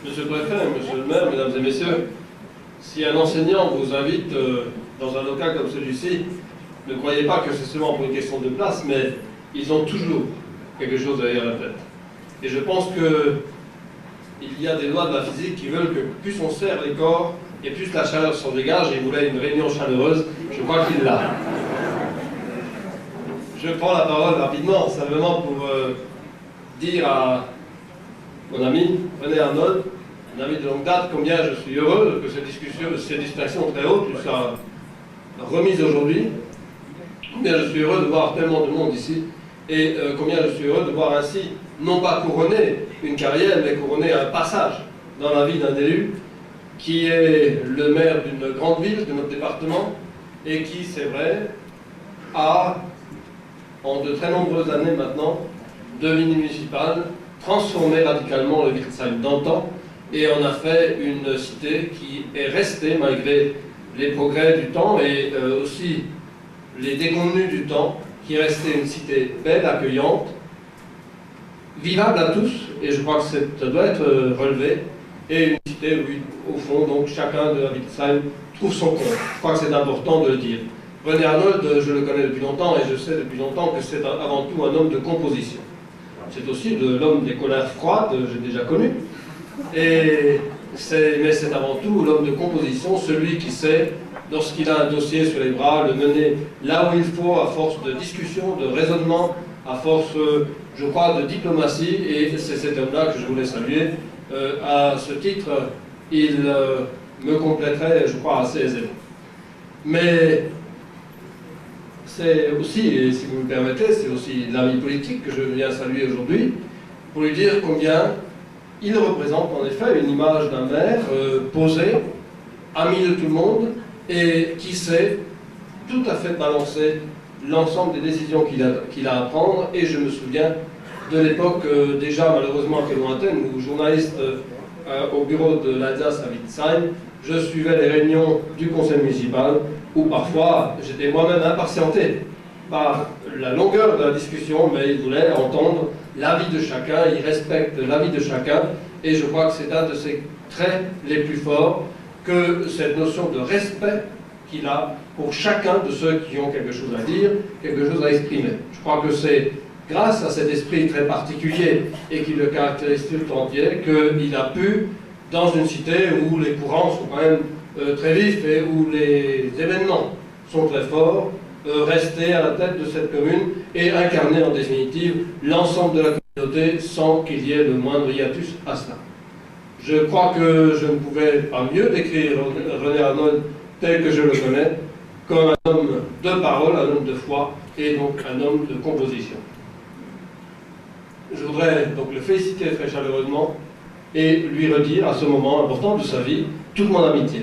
Monsieur le préfet, monsieur le maire, mesdames et messieurs, si un enseignant vous invite dans un local comme celui-ci, ne croyez pas que c'est seulement pour une question de place, mais ils ont toujours quelque chose derrière la tête. Et je pense qu'il y a des lois de la physique qui veulent que plus on serre les corps, et plus la chaleur s'en dégage. Il voulait une réunion chaleureuse, je crois qu'il l'a. Je prends la parole rapidement, simplement pour dire à mon ami René Arnold, un ami de longue date, combien je suis heureux que ces distinctions très hautes lui soient remises aujourd'hui, combien je suis heureux de voir tellement de monde ici, et combien je suis heureux de voir ainsi, non pas couronner une carrière, mais couronner un passage dans la vie d'un élu, qui est le maire d'une grande ville de notre département, et qui, c'est vrai, a, en de très nombreuses années maintenant, de vie municipale, transformé radicalement le Wirtsheim d'antan, et en a fait une cité qui est restée, malgré les progrès du temps, et aussi les déconvenus du temps, qui est restée une cité belle, accueillante, vivable à tous, et je crois que ça doit être relevé, et une cité où, au fond, donc, chacun de Wirtsheim trouve son compte. Je crois que c'est important de le dire. René Arnold, je le connais depuis longtemps, et je sais depuis longtemps que c'est avant tout un homme de composition. C'est aussi l'homme des colères froides, j'ai déjà connu, mais c'est avant tout l'homme de composition, celui qui sait, lorsqu'il a un dossier sur les bras, le mener là où il faut, à force de discussion, de raisonnement, à force, je crois, de diplomatie, et c'est cet homme-là que je voulais saluer. À ce titre, il me compléterait, je crois, assez aisément. Mais c'est aussi, et si vous me permettez, c'est aussi l'ami politique que je viens saluer aujourd'hui, pour lui dire combien il représente en effet une image d'un maire posé, ami de tout le monde, et qui sait tout à fait balancer l'ensemble des décisions qu'il a à prendre. Et je me souviens de l'époque déjà malheureusement un peu lointaine, où journaliste au bureau de l'Alsace à Wirtsheim, je suivais les réunions du conseil municipal, où parfois j'étais moi-même impatienté par la longueur de la discussion, mais il voulait entendre l'avis de chacun, il respecte l'avis de chacun, et je crois que c'est un de ses traits les plus forts, que cette notion de respect qu'il a pour chacun de ceux qui ont quelque chose à dire, quelque chose à exprimer. Je crois que c'est grâce à cet esprit très particulier et qui le caractérise tout entier qu'il a pu, dans une cité où les courants sont quand même très vifs et où les événements sont très forts, rester à la tête de cette commune et incarner en définitive l'ensemble de la communauté sans qu'il y ait le moindre hiatus à cela. Je crois que je ne pouvais pas mieux décrire René Arnold tel que je le connais, comme un homme de parole, un homme de foi et donc un homme de composition. Je voudrais donc le féliciter très chaleureusement et lui redire à ce moment important de sa vie toute mon amitié.